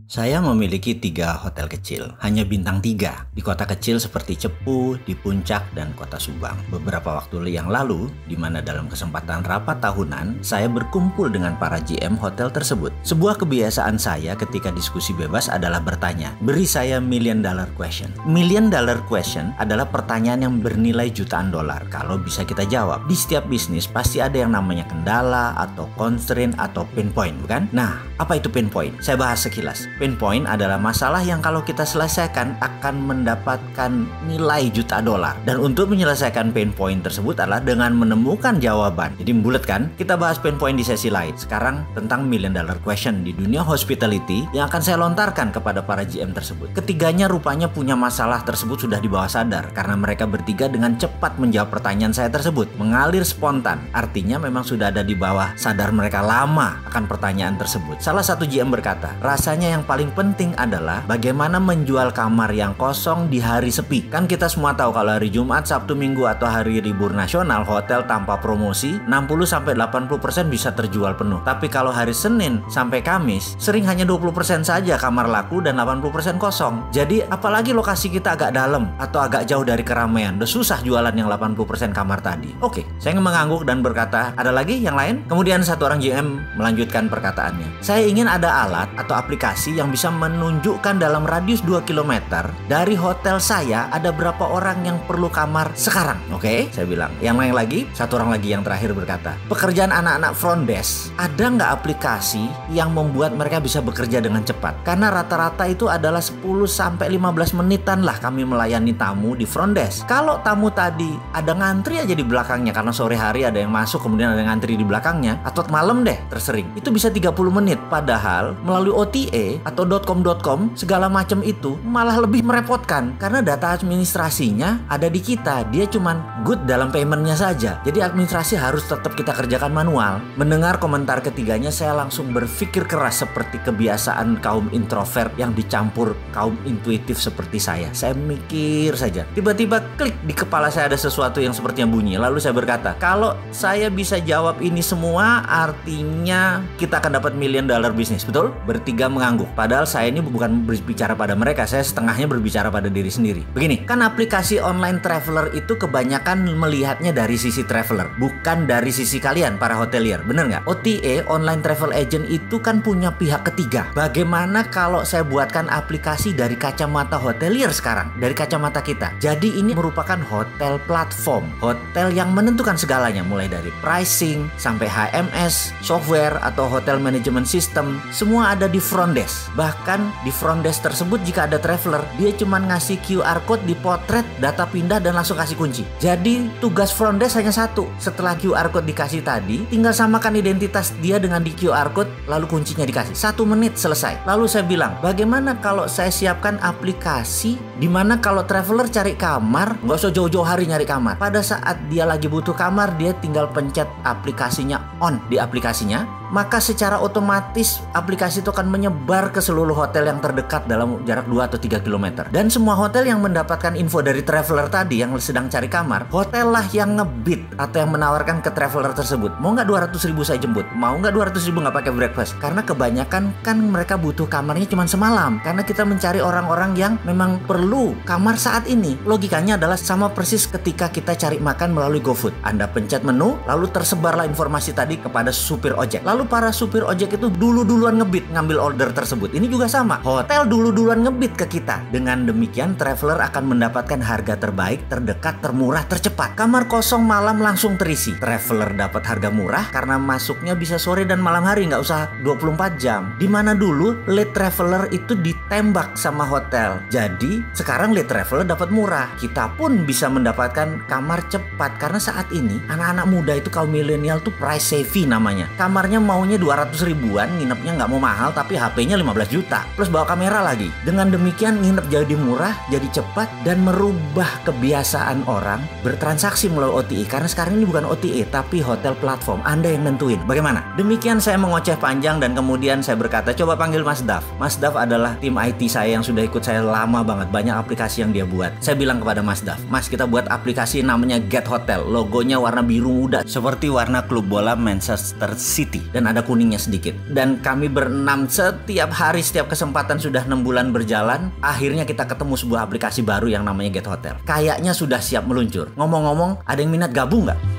Saya memiliki 3 hotel kecil, hanya bintang 3, di kota kecil seperti Cepu, di Puncak, dan kota Subang. Beberapa waktu yang lalu, di mana dalam kesempatan rapat tahunan, saya berkumpul dengan para GM hotel tersebut. Sebuah kebiasaan saya ketika diskusi bebas adalah bertanya, beri saya $1 million question. $1 million question adalah pertanyaan yang bernilai jutaan dolar. Kalau bisa kita jawab, di setiap bisnis pasti ada yang namanya kendala, atau constraint, atau pain point, bukan? Nah, apa itu pain point? Saya bahas sekilas. Pain point adalah masalah yang kalau kita selesaikan akan mendapatkan nilai juta dolar. Dan untuk menyelesaikan pain point tersebut adalah dengan menemukan jawaban. Jadi bulat kan? Kita bahas pain point di sesi lain. Sekarang tentang $1 million question di dunia hospitality yang akan saya lontarkan kepada para GM tersebut. Ketiganya rupanya punya masalah tersebut sudah di bawah sadar karena mereka bertiga dengan cepat menjawab pertanyaan saya tersebut. Mengalir spontan. Artinya memang sudah ada di bawah sadar mereka lama akan pertanyaan tersebut. Salah satu GM berkata, rasanya yang paling penting adalah bagaimana menjual kamar yang kosong di hari sepi. Kan kita semua tahu kalau hari Jumat, Sabtu, Minggu atau hari libur nasional, hotel tanpa promosi 60-80% bisa terjual penuh. Tapi kalau hari Senin sampai Kamis, sering hanya 20% saja kamar laku dan 80% kosong. Jadi apalagi lokasi kita agak dalam atau agak jauh dari keramaian, udah susah jualan yang 80% kamar tadi. Oke, saya mengangguk dan berkata, ada lagi yang lain? Kemudian satu orang GM melanjutkan perkataannya. Saya ingin ada alat atau aplikasi yang bisa menunjukkan dalam radius 2 km dari hotel saya ada berapa orang yang perlu kamar sekarang. Oke, saya bilang. Yang lain lagi, satu orang lagi yang terakhir berkata, pekerjaan anak-anak front desk, ada nggak aplikasi yang membuat mereka bisa bekerja dengan cepat? Karena rata-rata itu adalah 10-15 menitan lah kami melayani tamu di front desk. Kalau tamu tadi ada ngantri aja di belakangnya karena sore hari ada yang masuk kemudian ada yang ngantri di belakangnya, atau malam deh tersering, itu bisa 30 menit. Padahal melalui OTA atau .com segala macam itu malah lebih merepotkan karena data administrasinya ada di kita. Dia cuman good dalam paymentnya saja. Jadi administrasi harus tetap kita kerjakan manual. Mendengar komentar ketiganya, saya langsung berpikir keras seperti kebiasaan kaum introvert yang dicampur kaum intuitif seperti saya. Saya mikir saja. Tiba-tiba klik di kepala saya ada sesuatu yang sepertinya bunyi. Lalu saya berkata, kalau saya bisa jawab ini semua artinya kita akan dapat $1 million bisnis. Betul? Bertiga mengangguk. Padahal saya ini bukan berbicara pada mereka, saya setengahnya berbicara pada diri sendiri. Begini, kan aplikasi online traveler itu kebanyakan melihatnya dari sisi traveler, bukan dari sisi kalian para hotelier. Bener nggak? OTA, online travel agent, itu kan punya pihak ketiga. Bagaimana kalau saya buatkan aplikasi dari kacamata hotelier sekarang, dari kacamata kita? Jadi ini merupakan hotel platform, hotel yang menentukan segalanya, mulai dari pricing sampai HMS, software atau hotel management system, semua ada di front desk. Bahkan di front desk tersebut jika ada traveler, dia cuma ngasih QR code, dipotret, data pindah dan langsung kasih kunci. Jadi tugas front desk hanya satu. Setelah QR code dikasih tadi, tinggal samakan identitas dia dengan di QR code, lalu kuncinya dikasih. 1 menit selesai. Lalu saya bilang, bagaimana kalau saya siapkan aplikasi di mana kalau traveler cari kamar, nggak usah jauh-jauh hari nyari kamar. Pada saat dia lagi butuh kamar, dia tinggal pencet aplikasinya on di aplikasinya, maka secara otomatis aplikasi itu akan menyebar ke seluruh hotel yang terdekat dalam jarak 2 atau 3 km. Dan semua hotel yang mendapatkan info dari traveler tadi yang sedang cari kamar, hotel lah yang ngebid atau yang menawarkan ke traveler tersebut. Mau nggak 200.000 saya jemput? Mau nggak 200.000 nggak pakai breakfast? Karena kebanyakan kan mereka butuh kamarnya cuma semalam. Karena kita mencari orang-orang yang memang perlu kamar saat ini. Logikanya adalah sama persis ketika kita cari makan melalui GoFood. Anda pencet menu, lalu tersebarlah informasi tadi kepada supir ojek. Lalu para supir ojek itu duluan ngebid ngambil order tersebut. Ini juga sama. Hotel duluan ngebid ke kita. Dengan demikian traveler akan mendapatkan harga terbaik, terdekat, termurah, tercepat. Kamar kosong malam langsung terisi. Traveler dapat harga murah karena masuknya bisa sore dan malam hari, nggak usah 24 jam. Dimana dulu late traveler itu ditembak sama hotel. Jadi sekarang late traveler dapat murah. Kita pun bisa mendapatkan kamar cepat karena saat ini anak-anak muda itu kaum milenial tuh price savvy namanya. Kamarnya maunya 200 ribuan, nginepnya nggak mau mahal tapi HP-nya 15 juta plus bawa kamera lagi. Dengan demikian nginep jadi murah, jadi cepat, dan merubah kebiasaan orang bertransaksi melalui OTA. Karena sekarang ini bukan OTA tapi hotel platform. Anda yang nentuin. Bagaimana? Demikian saya mengoceh panjang dan kemudian saya berkata, coba panggil Mas Daf. Mas Daf adalah tim IT saya yang sudah ikut saya lama banget. Banyak aplikasi yang dia buat. Saya bilang kepada Mas Daf, Mas, kita buat aplikasi namanya Get Hotel. Logonya warna biru muda seperti warna klub bola Manchester City. dan ada kuningnya sedikit. Dan kami berenam setiap hari, setiap kesempatan sudah 6 bulan berjalan. Akhirnya kita ketemu sebuah aplikasi baru yang namanya Get Hotel. Kayaknya sudah siap meluncur. Ngomong-ngomong, ada yang minat gabung nggak?